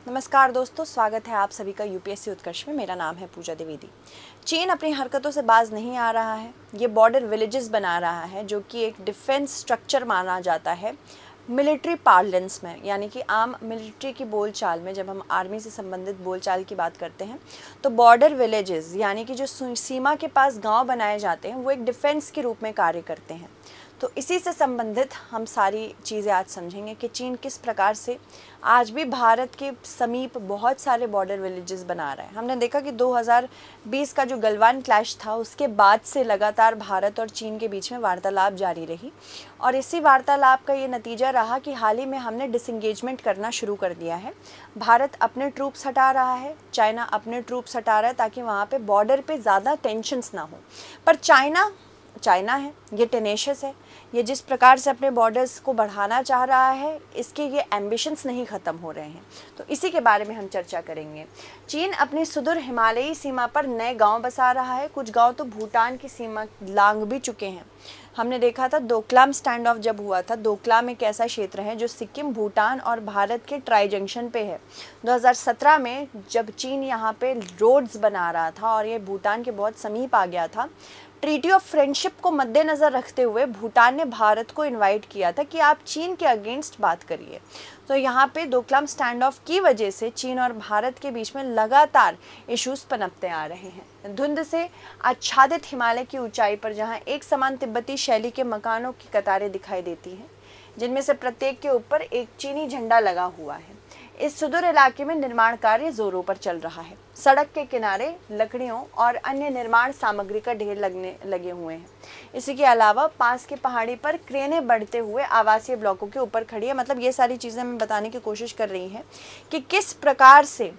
नमस्कार दोस्तों, स्वागत है आप सभी का यूपीएससी उत्कर्ष में। मेरा नाम है पूजा द्विवेदी। चीन अपनी हरकतों से बाज नहीं आ रहा है। ये बॉर्डर विलेजेस बना रहा है जो कि एक डिफेंस स्ट्रक्चर माना जाता है मिलिट्री पार्लेंस में, यानी कि आम मिलिट्री की बोलचाल में। जब हम आर्मी से संबंधित बोलचाल की बात करते हैं तो बॉर्डर विलेजेस यानी कि जो सीमा के पास गांव बनाए जाते हैं वो एक डिफेंस के रूप में कार्य करते हैं। तो इसी से संबंधित हम सारी चीज़ें आज समझेंगे कि चीन किस प्रकार से आज भी भारत के समीप बहुत सारे बॉर्डर विलेजेस बना रहा है। हमने देखा कि 2020 का जो गलवान क्लैश था उसके बाद से लगातार भारत और चीन के बीच में वार्तालाप जारी रही और इसी वार्तालाप का ये नतीजा रहा कि हाल ही में हमने डिसंगेजमेंट करना शुरू कर दिया है। भारत अपने ट्रूप्स हटा रहा है, चाइना अपने ट्रूप्स हटा रहा है ताकि वहाँ पे बॉर्डर पे ज़्यादा टेंशन्स ना हो। पर चाइना है, ये टेनेशियस है। ये जिस प्रकार से अपने बॉर्डर्स को बढ़ाना चाह रहा है, इसके ये एम्बिशंस नहीं ख़त्म हो रहे हैं। तो इसी के बारे में हम चर्चा करेंगे। चीन अपनी सुदूर हिमालयी सीमा पर नए गांव बसा रहा है। कुछ गांव तो भूटान की सीमा लांघ भी चुके हैं। हमने देखा था डोकलाम स्टैंड ऑफ जब हुआ था। डोकलाम एक ऐसा क्षेत्र है जो सिक्किम, भूटान और भारत के ट्राई जंक्शन पे है। 2017 में जब चीन यहाँ पे रोड्स बना रहा था और ये भूटान के बहुत समीप आ गया था, ट्रीटी ऑफ फ्रेंडशिप को मद्देनज़र रखते हुए भूटान ने भारत को इनवाइट किया था कि आप चीन के अगेंस्ट बात करिए। तो यहाँ पे डोकलाम स्टैंड ऑफ की वजह से चीन और भारत के बीच में लगातार इश्यूज पनपते आ रहे हैं। धुंध से आच्छादित हिमालय की ऊंचाई पर जहाँ एक समान तिब्बती शैली के मकानों की कतारें दिखाई देती हैं, जिनमें से प्रत्येक के ऊपर एक चीनी झंडा लगा हुआ है, इस सुदूर इलाके में निर्माण कार्य जोरों पर चल रहा है। सड़क के किनारे लकड़ियों और अन्य निर्माण सामग्री का ढेर लगे हुए हैं। इसी के अलावा पास की पहाड़ी पर क्रेनें बढ़ते हुए आवासीय ब्लॉकों के ऊपर खड़ी है। मतलब ये सारी चीज़ें मैं बताने की कोशिश कर रही हैं कि किस प्रकार से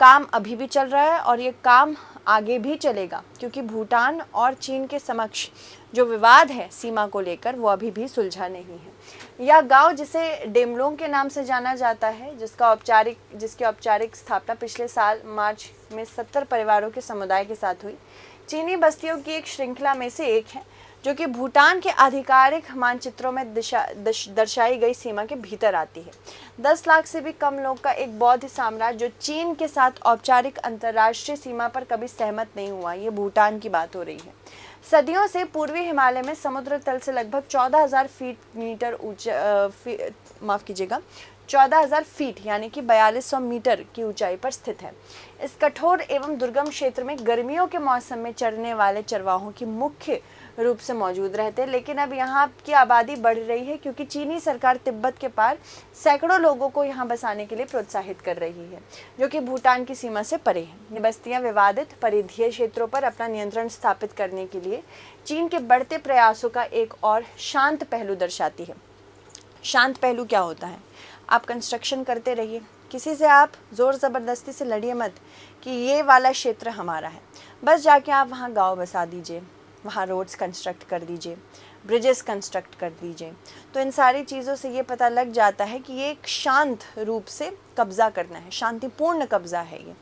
काम अभी भी चल रहा है और ये काम आगे भी चलेगा, क्योंकि भूटान और चीन के समक्ष जो विवाद है सीमा को लेकर वो अभी भी सुलझा नहीं है। यह गांव जिसे डेमलोंग के नाम से जाना जाता है, जिसकी औपचारिक स्थापना पिछले साल मार्च में 70 परिवारों के समुदाय के साथ हुई, चीनी बस्तियों की एक श्रृंखला में से एक है जो कि भूटान के आधिकारिक मानचित्रों में दर्शाई गई सीमा के भीतर आती है। 10 लाख से भी कम लोग का एक बौद्ध साम्राज्य जो चीन के साथ औपचारिक अंतर्राष्ट्रीय सीमा पर कभी सहमत नहीं हुआ, ये भूटान की बात हो रही है। सदियों से पूर्वी हिमालय में समुद्र तल से लगभग 14,000 फीट यानी कि 4200 मीटर की ऊंचाई पर स्थित है। इस कठोर एवं दुर्गम क्षेत्र में गर्मियों के मौसम में चरने वाले चरवाहों की मुख्य रूप से मौजूद रहते हैं, लेकिन अब यहाँ की आबादी बढ़ रही है क्योंकि चीनी सरकार तिब्बत के पार सैकड़ों लोगों को यहाँ बसाने के लिए प्रोत्साहित कर रही है, जो कि भूटान की सीमा से परे है। ये बस्तियाँ विवादित परिधीय क्षेत्रों पर अपना नियंत्रण स्थापित करने के लिए चीन के बढ़ते प्रयासों का एक और शांत पहलू दर्शाती है। शांत पहलू क्या होता है? आप कंस्ट्रक्शन करते रहिए, किसी से आप ज़ोर ज़बरदस्ती से लड़िए मत कि ये वाला क्षेत्र हमारा है। बस जाके आप वहाँ गांव बसा दीजिए, वहाँ रोड्स कंस्ट्रक्ट कर दीजिए, ब्रिजेस कंस्ट्रक्ट कर दीजिए। तो इन सारी चीज़ों से ये पता लग जाता है कि ये एक शांत रूप से कब्ज़ा करना है, शांतिपूर्ण कब्ज़ा है ये।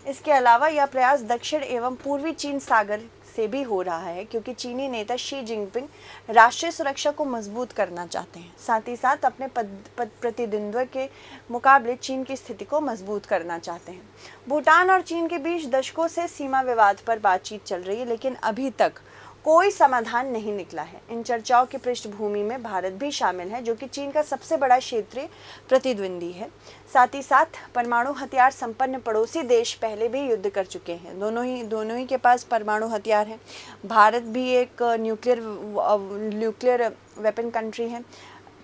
इसके अलावा यह प्रयास दक्षिण एवं पूर्वी चीन सागर से भी हो रहा है, क्योंकि चीनी नेता शी जिनपिंग राष्ट्रीय सुरक्षा को मजबूत करना चाहते हैं, साथ ही साथ अपने प्रतिद्वंद्वी के मुकाबले चीन की स्थिति को मजबूत करना चाहते हैं। भूटान और चीन के बीच दशकों से सीमा विवाद पर बातचीत चल रही है, लेकिन अभी तक कोई समाधान नहीं निकला है। इन चर्चाओं की पृष्ठभूमि में भारत भी शामिल है, जो कि चीन का सबसे बड़ा क्षेत्रीय प्रतिद्वंदी है। साथ ही साथ परमाणु हथियार संपन्न पड़ोसी देश पहले भी युद्ध कर चुके हैं। दोनों ही के पास परमाणु हथियार हैं। भारत भी एक न्यूक्लियर वेपन कंट्री है,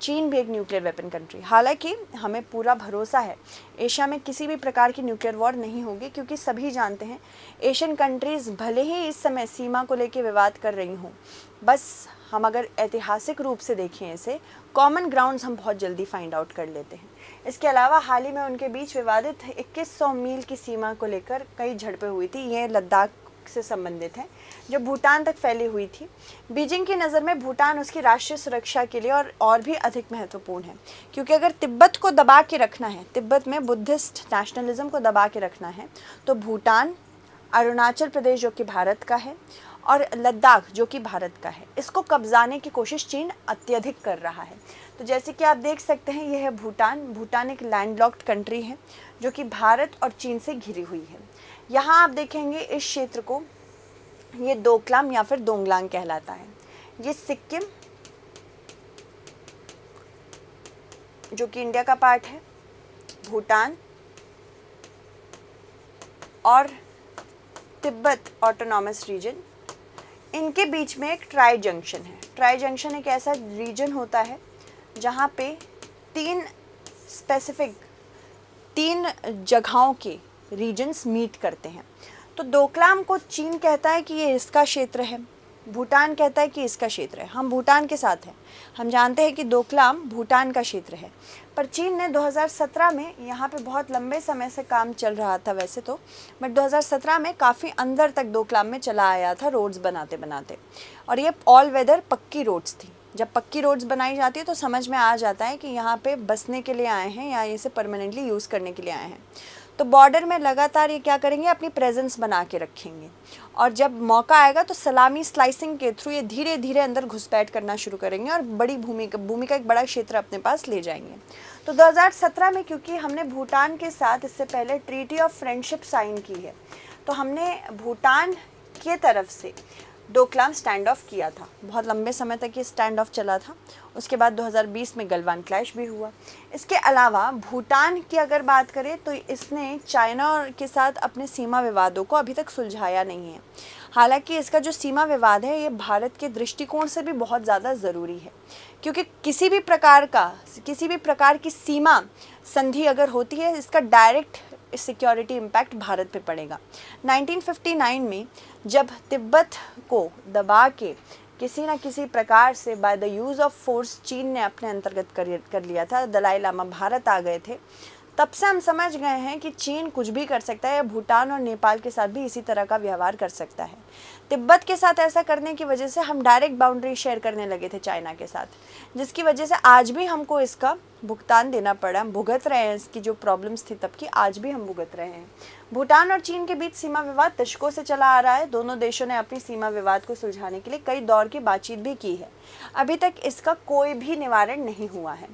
चीन भी एक न्यूक्लियर वेपन कंट्री। हालांकि हमें पूरा भरोसा है एशिया में किसी भी प्रकार की न्यूक्लियर वॉर नहीं होगी, क्योंकि सभी जानते हैं एशियन कंट्रीज़ भले ही इस समय सीमा को लेकर विवाद कर रही हों, बस हम अगर ऐतिहासिक रूप से देखें इसे, कॉमन ग्राउंड्स हम बहुत जल्दी फाइंड आउट कर लेते हैं। इसके अलावा हाल ही में उनके बीच विवादित 2100 मील की सीमा को लेकर कई झड़पें हुई थी। ये लद्दाख से संबंधित है, जो भूटान तक फैली हुई थी। बीजिंग की नज़र में भूटान उसकी राष्ट्रीय सुरक्षा के लिए और भी अधिक महत्वपूर्ण है, क्योंकि अगर तिब्बत को दबा के रखना है, तिब्बत में बुद्धिस्ट नेशनलिज्म को दबा के रखना है, तो भूटान, अरुणाचल प्रदेश जो कि भारत का है, और लद्दाख जो कि भारत का है, इसको कब्जाने की कोशिश चीन अत्यधिक कर रहा है। तो जैसे कि आप देख सकते हैं यह है भूटान। भूटान एक लैंडलॉक्ड कंट्री है जो कि भारत और चीन से घिरी हुई है। यहाँ आप देखेंगे इस क्षेत्र को ये डोकलाम या फिर डोंगलांग कहलाता है। ये सिक्किम जो कि इंडिया का पार्ट है, भूटान और तिब्बत ऑटोनॉमस रीजन, इनके बीच में एक ट्राई जंक्शन है। ट्राई जंक्शन एक ऐसा रीजन होता है जहाँ पे तीन जगहों के रीजन्स मीट करते हैं। तो डोकलाम को चीन कहता है कि ये इसका क्षेत्र है, भूटान कहता है कि इसका क्षेत्र है। हम भूटान के साथ हैं, हम जानते हैं कि डोकलाम भूटान का क्षेत्र है। पर चीन ने 2017 में, यहाँ पे बहुत लंबे समय से काम चल रहा था वैसे तो, बट 2017 में काफ़ी अंदर तक डोकलाम में चला आया था रोड्स बनाते बनाते। और ये ऑल वेदर पक्की रोड्स थी। जब पक्की रोड्स बनाई जाती है तो समझ में आ जाता है कि यहाँ पे बसने के लिए आए हैं या इसे परमानेंटली यूज़ करने के लिए आए हैं। तो बॉर्डर में लगातार ये क्या करेंगे, अपनी प्रेजेंस बना के रखेंगे और जब मौका आएगा तो सलामी स्लाइसिंग के थ्रू ये धीरे धीरे अंदर घुसपैठ करना शुरू करेंगे और बड़ी भूमि का एक बड़ा क्षेत्र अपने पास ले जाएंगे। तो 2017 में क्योंकि हमने भूटान के साथ इससे पहले ट्रीटी ऑफ फ्रेंडशिप साइन की है, तो हमने भूटान के तरफ से डोकलाम स्टैंड ऑफ किया था। बहुत लंबे समय तक ये स्टैंड ऑफ चला था। उसके बाद 2020 में गलवान क्लैश भी हुआ। इसके अलावा भूटान की अगर बात करें तो इसने चाइना के साथ अपने सीमा विवादों को अभी तक सुलझाया नहीं है। हालांकि इसका जो सीमा विवाद है ये भारत के दृष्टिकोण से भी बहुत ज़्यादा ज़रूरी है, क्योंकि किसी भी प्रकार की सीमा संधि अगर होती है इसका डायरेक्ट सिक्योरिटी इम्पैक्ट भारत पे पड़ेगा। 1959 में जब तिब्बत को दबा के किसी न किसी प्रकार से by the use of force चीन ने अपने अंतर्गत कर लिया था, दलाई लामा भारत आ गए थे, तब से हम समझ गए हैं कि चीन कुछ भी कर सकता है। भूटान और नेपाल के साथ भी इसी तरह का व्यवहार कर सकता है। तिब्बत के साथ ऐसा करने की वजह से हम डायरेक्ट बाउंड्री शेयर करने लगे थे चाइना के साथ, जिसकी वजह से आज भी हमको इसका भुगतान देना पड़ा। हम भुगत रहे हैं, इसकी जो प्रॉब्लम्स थी तब की आज भी हम भुगत रहे हैं। भूटान और चीन के बीच सीमा विवाद दशकों से चला आ रहा है। दोनों देशों ने अपनी सीमा विवाद को सुलझाने के लिए कई दौर की बातचीत भी की है। अभी तक इसका कोई भी निवारण नहीं हुआ है।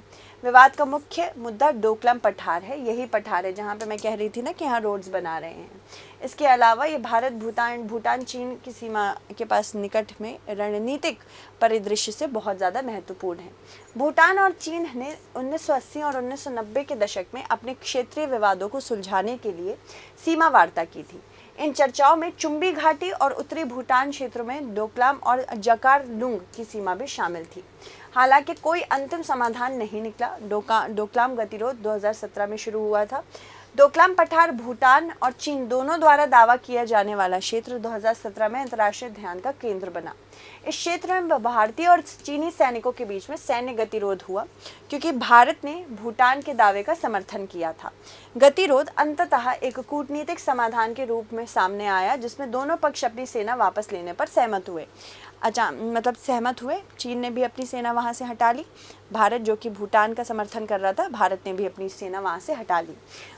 विवाद का मुख्य मुद्दा डोकलाम पठार है। यही पठार है जहाँ पे मैं कह रही थी ना कि यहाँ रोड्स बना रहे हैं। इसके अलावा ये भारत भूटान चीन की सीमा के पास निकट में रणनीतिक परिदृश्य से बहुत ज़्यादा महत्वपूर्ण है। भूटान और चीन ने 1980 और 1990 के दशक में अपने क्षेत्रीय विवादों को सुलझाने के लिए सीमा वार्ता की थी। इन चर्चाओं में चुम्बी घाटी और उत्तरी भूटान क्षेत्रों में डोकलाम और जकारलुंग की सीमा भी शामिल थी। हालांकि कोई अंतिम समाधान नहीं निकला। डोकलाम गतिरोध 2017 में शुरू हुआ था। डोकलाम पठार भूटान और चीन दोनों द्वारा दावा किया जाने वाला क्षेत्र 2017 में अंतर्राष्ट्रीय ध्यान का केंद्र बना। इस क्षेत्र में भारतीय और चीनी सैनिकों के बीच में सैन्य गतिरोध हुआ क्योंकि भारत ने भूटान के दावे का समर्थन किया था। गतिरोध अंततः एक कूटनीतिक समाधान के रूप में सामने आया, जिसमें दोनों पक्ष अपनी सेना वापस लेने पर सहमत हुए। चीन ने भी अपनी सेना वहां से हटा ली। भारत, जो कि भूटान का समर्थन कर रहा था, भारत ने भी अपनी सेना वहां से हटा ली।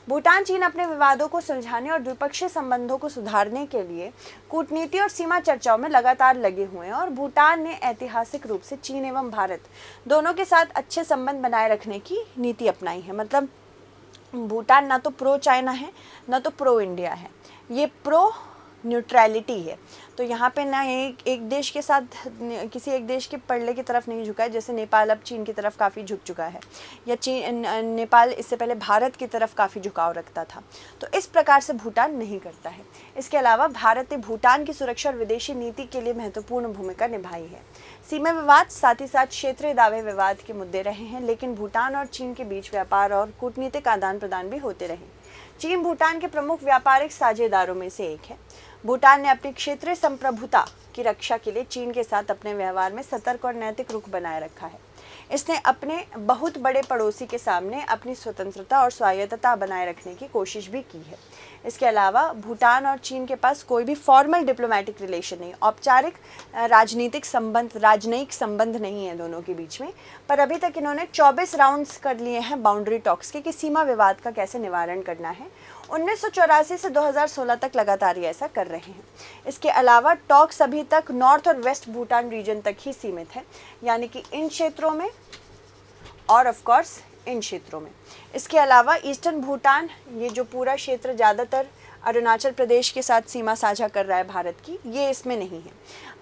भूटान चीन अपने विवादों को सुलझाने और द्विपक्षीय संबंधों को सुधारने के लिए कूटनीति और सीमा चर्चाओं में लगातार लगे हुए हैं और भूटान ने ऐतिहासिक रूप से चीन एवं भारत दोनों के साथ अच्छे संबंध बनाए रखने की नीति अपनाई है। मतलब भूटान ना तो प्रो चाइना है ना तो प्रो इंडिया है, ये प्रो न्यूट्रलिटी है। तो यहाँ पे ना एक देश के साथ किसी एक देश के पलड़े की तरफ नहीं झुका है। जैसे नेपाल अब चीन की तरफ काफ़ी झुक चुका है, या नेपाल इससे पहले भारत की तरफ काफ़ी झुकाव रखता था। तो इस प्रकार से भूटान नहीं करता है। इसके अलावा भारत ने भूटान की सुरक्षा और विदेशी नीति के लिए महत्वपूर्ण भूमिका निभाई है। सीमा विवाद साथ ही साथ क्षेत्रीय दावे विवाद के मुद्दे रहे हैं, लेकिन भूटान और चीन के बीच व्यापार और कूटनीतिक आदान प्रदान भी होते रहे। चीन भूटान के प्रमुख व्यापारिक साझेदारों में से एक है। भूटान ने अपनी क्षेत्रीय संप्रभुता की रक्षा के लिए चीन के साथ अपने व्यवहार में सतर्क और नैतिक रुख बनाए रखा है। इसने अपने बहुत बड़े पड़ोसी के सामने अपनी स्वतंत्रता और स्वायत्तता बनाए रखने की कोशिश भी की है। इसके अलावा भूटान और चीन के पास कोई भी फॉर्मल डिप्लोमेटिक रिलेशन नहीं, औपचारिक राजनीतिक संबंध नहीं है दोनों के बीच में। पर अभी तक इन्होंने 24 राउंड्स कर लिए हैं बाउंड्री टॉक्स के कि सीमा विवाद का कैसे निवारण करना है। 1984 से 2016 तक लगातार ये ऐसा कर रहे हैं। इसके अलावा टॉक्स अभी तक नॉर्थ और वेस्ट भूटान रीजन तक ही सीमित है, यानी कि इन क्षेत्रों में और ऑफ कोर्स इन क्षेत्रों में। इसके अलावा ईस्टर्न भूटान, ये जो पूरा क्षेत्र ज़्यादातर अरुणाचल प्रदेश के साथ सीमा साझा कर रहा है भारत की, ये इसमें नहीं है।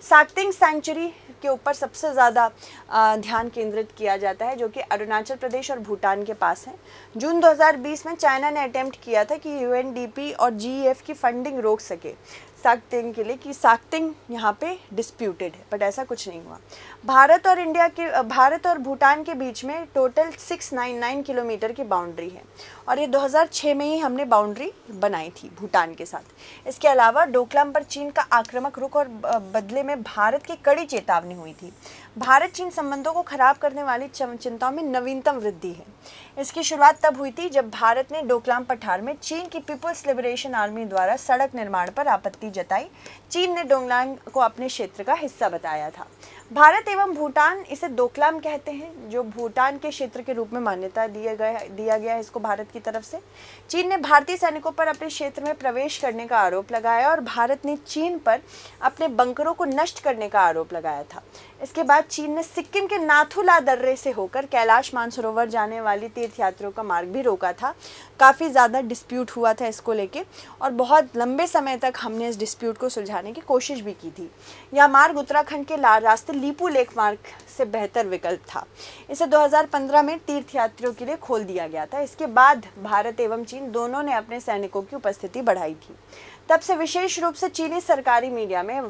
साक्तिंग सेंचुरी के ऊपर सबसे ज़्यादा ध्यान केंद्रित किया जाता है, जो कि अरुणाचल प्रदेश और भूटान के पास है। जून 2020 में चाइना ने अटेम्प्ट किया था कि यूएनडीपी और जीईएफ की फंडिंग रोक सके साक्तिंग के लिए, कि साक्तिंग यहाँ पे डिस्प्यूटेड है, बट ऐसा कुछ नहीं हुआ। भारत और भूटान के बीच में टोटल 699 किलोमीटर की बाउंड्री है, और ये 2006 में ही हमने बाउंड्री बनाई थी भूटान के साथ। इसके अलावा डोकलाम पर चीन का आक्रामक रुख और बदले में भारत की कड़ी चेतावनी हुई थी। भारत चीन संबंधों को खराब करने वाली चिंताओं में नवीनतम वृद्धि है। इसकी शुरुआत तब हुई थी जब भारत ने डोकलाम पठार में चीन की पीपुल्स लिबरेशन आर्मी द्वारा सड़क निर्माण पर आपत्ति जताई। चीन ने डोकलाम को अपने क्षेत्र का हिस्सा बताया था। भारत एवं भूटान इसे डोकलाम कहते हैं, जो भूटान के क्षेत्र के रूप में मान्यता दिया गया है इसको भारत की तरफ से। चीन ने भारतीय सैनिकों पर अपने क्षेत्र में प्रवेश करने का आरोप लगाया और भारत ने चीन पर अपने बंकरों को नष्ट करने का आरोप लगाया था। इसके बाद चीन ने सिक्किम के नाथुला दर्रे से होकर कैलाश मानसरोवर जाने वाली तीर्थयात्रियों का मार्ग भी रोका था। काफ़ी ज़्यादा डिस्प्यूट हुआ था इसको लेके, और बहुत लंबे समय तक हमने इस डिस्प्यूट को सुलझाने की कोशिश भी की थी। यह मार्ग उत्तराखंड के रास्ते लीपू लेक मार्ग से बेहतर विकल्प था। इसे 2015 में तीर्थयात्रियों के लिए खोल दिया गया था। इसके बाद भारत एवं चीन दोनों ने अपने सैनिकों की उपस्थिति बढ़ाई थी। तब से विशेष रूप से चीनी सरकारी मीडिया में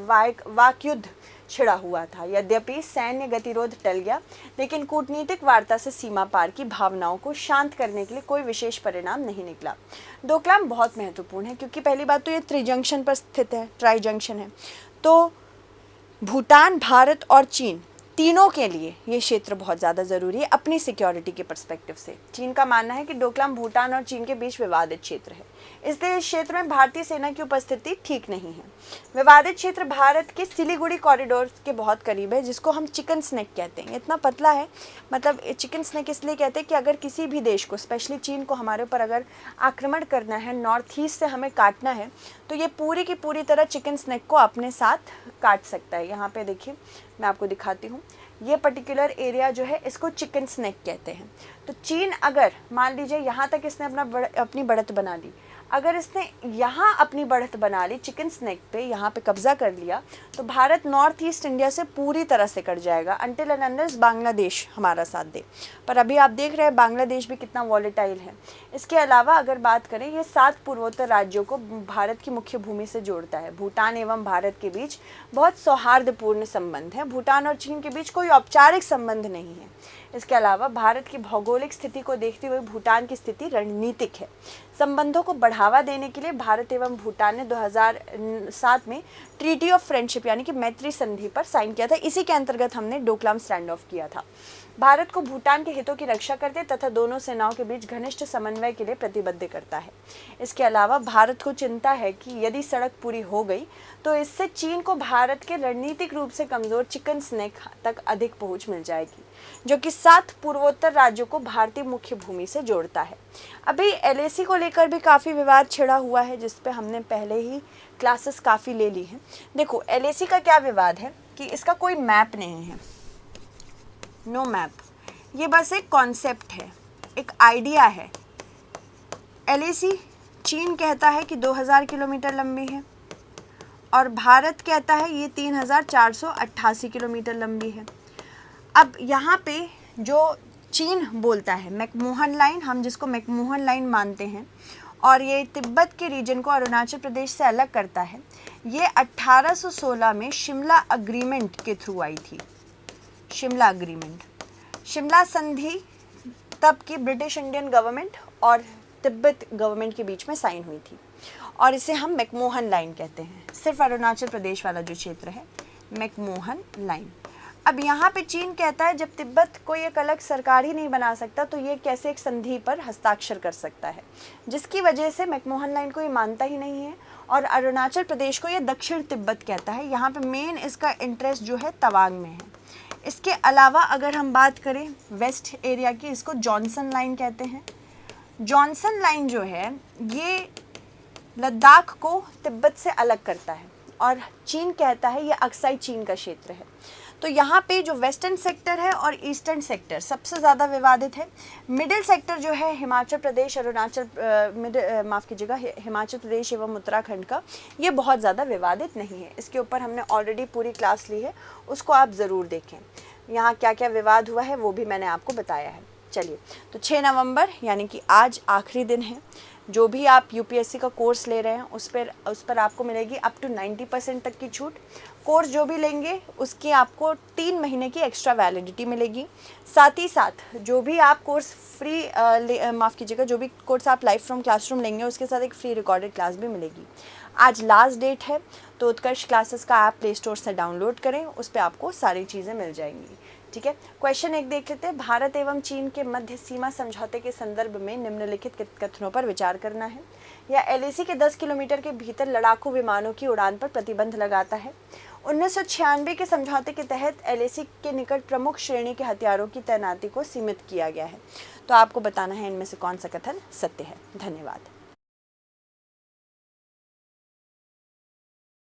वाक युद्ध छिड़ा हुआ था। यद्यपि सैन्य गतिरोध टल गया, लेकिन कूटनीतिक वार्ता से सीमा पार की भावनाओं को शांत करने के लिए कोई विशेष परिणाम नहीं निकला। डोकलाम बहुत महत्वपूर्ण है, क्योंकि पहली बात तो ये त्रिजंक्शन पर स्थित है, ट्राई जंक्शन है। तो भूटान, भारत और चीन तीनों के लिए ये क्षेत्र बहुत ज़्यादा ज़रूरी है अपनी सिक्योरिटी के पर्सपेक्टिव से। चीन का मानना है कि डोकलाम भूटान और चीन के बीच विवादित क्षेत्र है, इसलिए इस क्षेत्र में भारतीय सेना की उपस्थिति ठीक नहीं है। विवादित क्षेत्र भारत के सिलीगुड़ी कॉरिडोर के बहुत करीब है, जिसको हम चिकन स्नेक कहते हैं। इतना पतला है, मतलब चिकन स्नेक इसलिए कहते हैं कि अगर किसी भी देश को, स्पेशली चीन को हमारे ऊपर अगर आक्रमण करना है, नॉर्थ ईस्ट से हमें काटना है, तो ये पूरी की पूरी तरह चिकन स्नेक को अपने साथ काट सकता है। यहाँ पे देखिए, मैं आपको दिखाती हूँ, ये पर्टिकुलर एरिया जो है इसको चिकन स्नेक कहते हैं। तो चीन अगर मान लीजिए यहाँ तक इसने अपनी बढ़त बना ली, अगर इसने यहाँ अपनी बढ़त बना ली चिकन स्नेक पे, यहाँ पे कब्जा कर लिया, तो भारत नॉर्थ ईस्ट इंडिया से पूरी तरह से कट जाएगा अनटिल एंड अनलेस बांग्लादेश हमारा साथ दे। पर अभी आप देख रहे हैं बांग्लादेश भी कितना वॉलेटाइल है। इसके अलावा अगर बात करें, ये 7 पूर्वोत्तर राज्यों को भारत की मुख्य भूमि से जोड़ता है। भूटान एवं भारत के बीच बहुत सौहार्दपूर्ण संबंध है। भूटान और चीन के बीच कोई औपचारिक संबंध नहीं है। इसके अलावा भारत की भौगोलिक स्थिति को देखते हुए भूटान की स्थिति रणनीतिक है। संबंधों को बढ़ावा देने के लिए भारत एवं भूटान ने 2007 में ट्रीटी ऑफ फ्रेंडशिप यानी कि मैत्री संधि पर साइन किया था। इसी के अंतर्गत हमने डोकलाम स्टैंड ऑफ किया था। भारत को भूटान के हितों की रक्षा करते तथा दोनों सेनाओं के बीच घनिष्ठ समन्वय के लिए प्रतिबद्ध करता है। इसके अलावा भारत को चिंता है कि यदि सड़क पूरी हो गई तो इससे चीन को भारत के रणनीतिक रूप से कमजोर चिकन स्नेक तक अधिक पहुंच मिल जाएगी, जो कि 7 पूर्वोत्तर राज्यों को भारतीय मुख्य भूमि से जोड़ता है। अभी एलएसी को लेकर भी काफ़ी विवाद छिड़ा हुआ है, जिस पे हमने पहले ही क्लासेस काफ़ी ले ली हैं। देखो, एलएसी का क्या विवाद है कि इसका कोई मैप नहीं है, नो मैप। ये बस एक कॉन्सेप्ट है, एक आइडिया है। एलएसी चीन कहता है कि 2000 किलोमीटर लंबी है और भारत कहता है ये 3488 किलोमीटर लंबी है। अब यहाँ पे जो चीन बोलता है मैकमोहन लाइन, हम जिसको मैकमोहन लाइन मानते हैं, और ये तिब्बत के रीजन को अरुणाचल प्रदेश से अलग करता है। ये 1816 में शिमला अग्रीमेंट के थ्रू आई थी। शिमला अग्रीमेंट, शिमला संधि तब की ब्रिटिश इंडियन गवर्नमेंट और तिब्बत गवर्नमेंट के बीच में साइन हुई थी, और इसे हम मैकमोहन लाइन कहते हैं। सिर्फ अरुणाचल प्रदेश वाला जो क्षेत्र है, मैकमोहन लाइन। अब यहाँ पे चीन कहता है जब तिब्बत कोई एक अलग सरकार ही नहीं बना सकता तो ये कैसे एक संधि पर हस्ताक्षर कर सकता है, जिसकी वजह से मैकमोहन लाइन को ये मानता ही नहीं है और अरुणाचल प्रदेश को ये दक्षिण तिब्बत कहता है। यहाँ पे मेन इसका इंटरेस्ट जो है तवांग में है। इसके अलावा अगर हम बात करें वेस्ट एरिया की, इसको जॉनसन लाइन कहते हैं। जॉनसन लाइन जो है ये लद्दाख को तिब्बत से अलग करता है और चीन कहता है ये अक्साई चीन का क्षेत्र है। तो यहाँ पे जो वेस्टर्न सेक्टर है और ईस्टर्न सेक्टर सबसे ज़्यादा विवादित है। मिडिल सेक्टर जो है हिमाचल प्रदेश, माफ़ कीजिएगा, हिमाचल प्रदेश एवं उत्तराखंड का, ये बहुत ज़्यादा विवादित नहीं है। इसके ऊपर हमने ऑलरेडी पूरी क्लास ली है, उसको आप ज़रूर देखें। यहाँ क्या क्या विवाद हुआ है वो भी मैंने आपको बताया है। चलिए, तो 6 नवंबर यानी कि आज आखिरी दिन है। जो भी आप यूपीएससी का कोर्स ले रहे हैं उस पर आपको मिलेगी अप टू 90% तक की छूट। कोर्स जो भी लेंगे उसकी आपको 3 महीने की एक्स्ट्रा वैलिडिटी मिलेगी। साथ ही साथ जो भी आप कोर्स फ्री माफ़ कीजिएगा, जो भी कोर्स आप लाइव फ्रॉम क्लासरूम लेंगे उसके साथ एक फ्री रिकॉर्डेड क्लास भी मिलेगी। आज लास्ट डेट है, तो उत्कर्ष क्लासेस का ऐप प्ले स्टोर से डाउनलोड करें, उस पर आपको सारी चीज़ें मिल जाएंगी। ठीक है, क्वेश्चन 1 देख लेते हैं। भारत एवं चीन के मध्य सीमा समझौते के संदर्भ में निम्नलिखित कथनों पर विचार करना है। या एलएसी के 10 किलोमीटर के भीतर लड़ाकू विमानों की उड़ान पर प्रतिबंध लगाता है। 1996 के समझौते के तहत एलएसी के निकट प्रमुख श्रेणी के हथियारों की तैनाती को सीमित किया गया है। तो आपको बताना है इनमें से कौन सा कथन सत्य है। धन्यवाद।